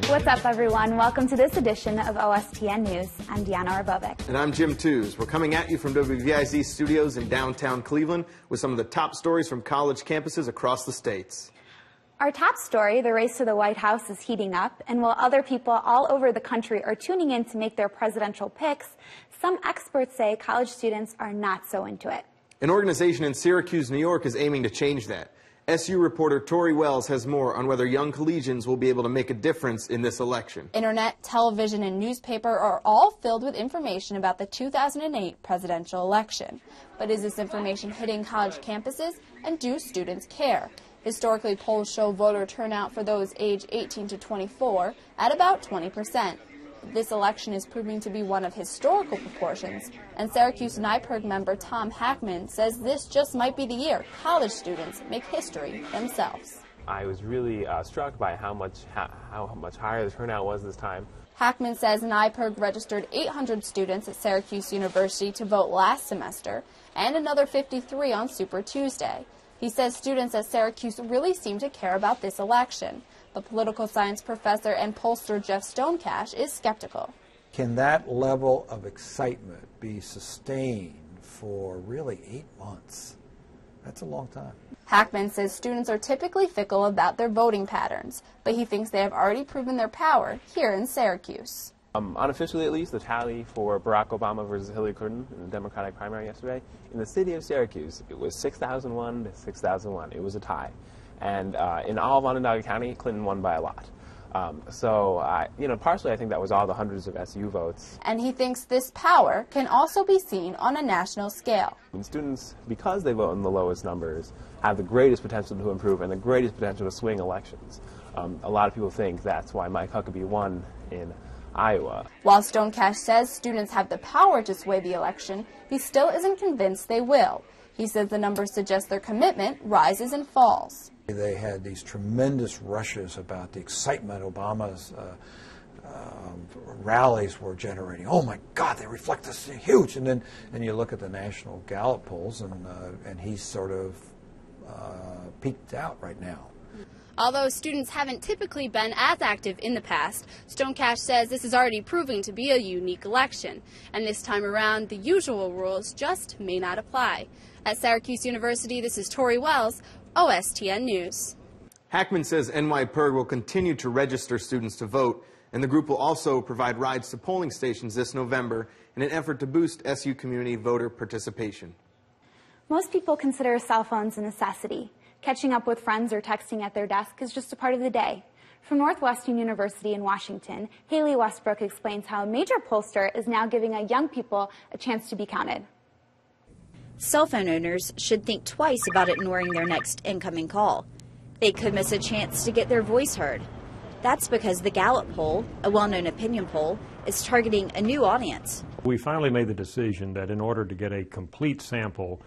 What's up, everyone? Welcome to this edition of OSTN News. I'm Deanna Arbovic. And I'm Jim Tews. We're coming at you from WVIZ studios in downtown Cleveland with some of the top stories from college campuses across the states. Our top story, the race to the White House, is heating up, and while other people all over the country are tuning in to make their presidential picks, some experts say college students are not so into it. An organization in Syracuse, New York is aiming to change that. SU reporter Tori Wells has more on whether young collegians will be able to make a difference in this election. Internet, television, and newspaper are all filled with information about the 2008 presidential election. But is this information hitting college campuses, and do students care? Historically, polls show voter turnout for those aged 18 to 24 at about 20%. This election is proving to be one of historical proportions, and Syracuse NYPIRG member Tom Hackman says this just might be the year college students make history themselves. I was really struck by how much higher the turnout was this time. Hackman says NYPIRG registered 800 students at Syracuse University to vote last semester, and another 53 on Super Tuesday. He says students at Syracuse really seem to care about this election. But political science professor and pollster Jeff Stonecash is skeptical. Can that level of excitement be sustained for really 8 months? That's a long time. Hackman says students are typically fickle about their voting patterns, but he thinks they have already proven their power here in Syracuse. Unofficially, at least, the tally for Barack Obama versus Hillary Clinton in the Democratic primary yesterday, in the city of Syracuse, it was 6,001 to 6,001. It was a tie. And in all of Onondaga County, Clinton won by a lot. Partially I think that was all the hundreds of SU votes. And he thinks this power can also be seen on a national scale. And students, because they vote in the lowest numbers, have the greatest potential to improve and the greatest potential to swing elections. A lot of people think that's why Mike Huckabee won in Iowa. While Stonecash says students have the power to sway the election, he still isn't convinced they will. He says the numbers suggest their commitment rises and falls. They had these tremendous rushes about the excitement Obama's rallies were generating. Oh my God, they reflect this huge. And you look at the national Gallup polls, and he's sort of peaked out right now. Although students haven't typically been as active in the past, Stonecash says this is already proving to be a unique election. And this time around, the usual rules just may not apply. At Syracuse University, this is Tori Wells, OSTN News. Hackman says NYPIRG will continue to register students to vote, and the group will also provide rides to polling stations this November in an effort to boost SU community voter participation. Most people consider cell phones a necessity. Catching up with friends or texting at their desk is just a part of the day. From Northwestern University in Washington, Haley Westbrook explains how a major pollster is now giving young people a chance to be counted. Cell phone owners should think twice about ignoring their next incoming call. They could miss a chance to get their voice heard. That's because the Gallup poll, a well-known opinion poll, is targeting a new audience. We finally made the decision that in order to get a complete sample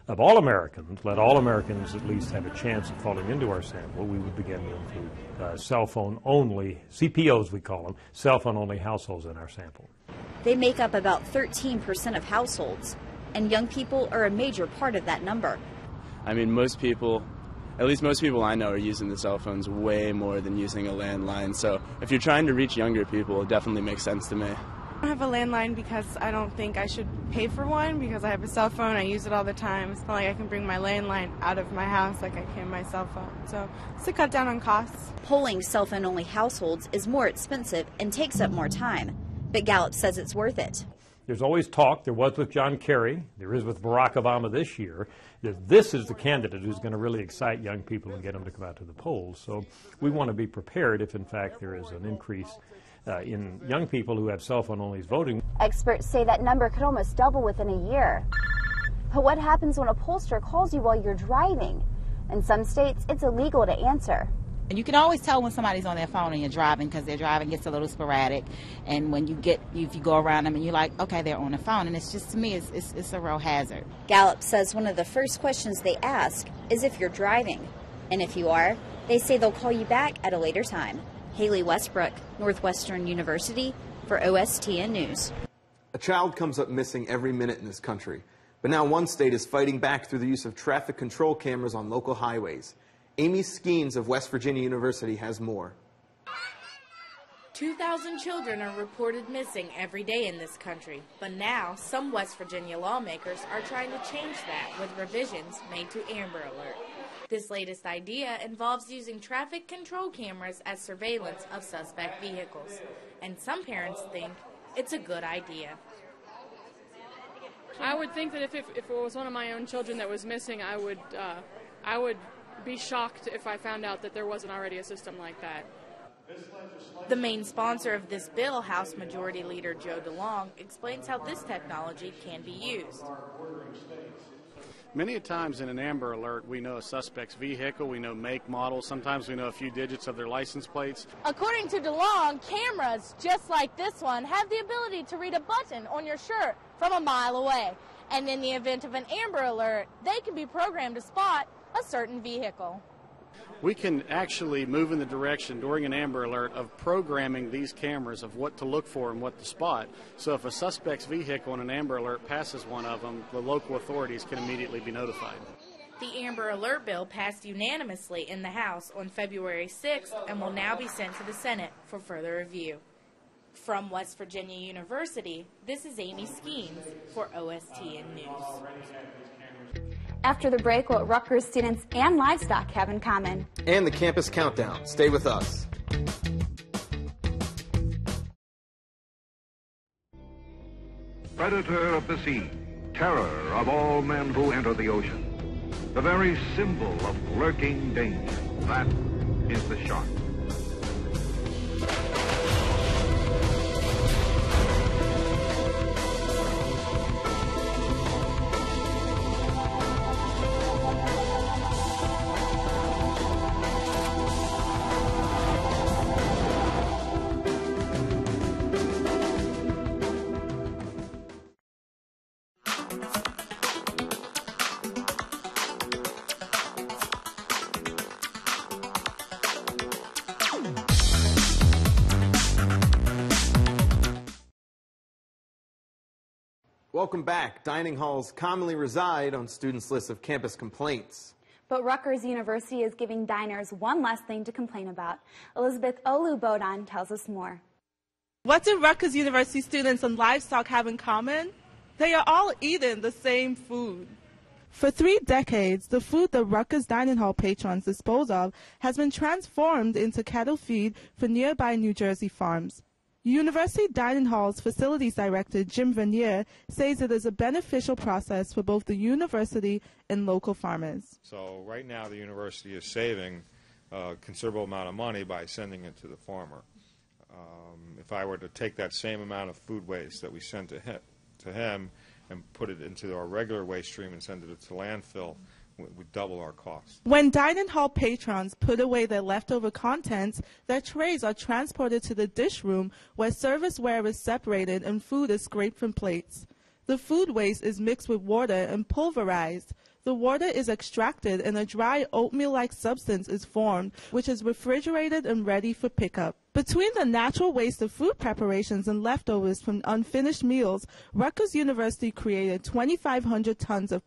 of all Americans, let all Americans at least have a chance of falling into our sample, we would begin to include cell phone only, CPOs we call them, cell phone only households in our sample. They make up about 13% of households, and young people are a major part of that number. I mean, most people, at least most people I know, are using the cell phones way more than using a landline. So if you're trying to reach younger people, it definitely makes sense to me. I have a landline because I don't think I should pay for one because I have a cell phone. I use it all the time. It's not like I can bring my landline out of my house like I can my cell phone. So it's to cut down on costs. Polling cell phone only households is more expensive and takes up more time, but Gallup says it's worth it. There's always talk, there was with John Kerry, there is with Barack Obama this year, that this is the candidate who's going to really excite young people and get them to come out to the polls. So we want to be prepared if, in fact, there is an increase in young people who have cell phone only voting. Experts say that number could almost double within a year. But what happens when a pollster calls you while you're driving? In some states, it's illegal to answer. And you can always tell when somebody's on their phone and you're driving because their driving gets a little sporadic. And when if you go around them and you're like, okay, they're on the phone. And it's just, to me, it's a real hazard. Gallup says one of the first questions they ask is if you're driving. And if you are, they say they'll call you back at a later time. Haley Westbrook, Northwestern University, for OSTN News. A child comes up missing every minute in this country, but now one state is fighting back through the use of traffic control cameras on local highways. Amy Skeens of West Virginia University has more. 2,000 children are reported missing every day in this country, but now some West Virginia lawmakers are trying to change that with revisions made to Amber Alert. This latest idea involves using traffic control cameras as surveillance of suspect vehicles, and some parents think it's a good idea. I would think that if it was one of my own children that was missing, I would be shocked if I found out that there wasn't already a system like that. The main sponsor of this bill, House Majority Leader Joe DeLong, explains how this technology can be used. Many times in an Amber Alert, we know a suspect's vehicle, we know make, model, sometimes we know a few digits of their license plates. According to DeLong, cameras just like this one have the ability to read a button on your shirt from a mile away. And in the event of an Amber Alert, they can be programmed to spot a certain vehicle. We can actually move in the direction during an Amber Alert of programming these cameras of what to look for and what to spot. So if a suspect's vehicle in an Amber Alert passes one of them, the local authorities can immediately be notified. The Amber Alert bill passed unanimously in the House on February 6th and will now be sent to the Senate for further review. From West Virginia University, this is Amy Skeens for OSTN News. After the break, what Rutgers students and livestock have in common. And the Campus Countdown. Stay with us. Predator of the sea, terror of all men who enter the ocean. The very symbol of lurking danger. That is the shark. Welcome back. Dining halls commonly reside on students' lists of campus complaints. But Rutgers University is giving diners one less thing to complain about. Elizabeth Olu-Bodon tells us more. What do Rutgers University students and livestock have in common? They are all eating the same food. For 3 decades, the food that Rutgers dining hall patrons dispose of has been transformed into cattle feed for nearby New Jersey farms. University Dining Hall's Facilities Director Jim Vernier says it is a beneficial process for both the university and local farmers. So right now the university is saving a considerable amount of money by sending it to the farmer. If I were to take that same amount of food waste that we send to him and put it into our regular waste stream and send it to landfill, we double our costs. When dining hall patrons put away their leftover contents, their trays are transported to the dish room where serviceware is separated and food is scraped from plates. The food waste is mixed with water and pulverized. The water is extracted and a dry oatmeal-like substance is formed, which is refrigerated and ready for pickup. Between the natural waste of food preparations and leftovers from unfinished meals, Rutgers University created 2,500 tons of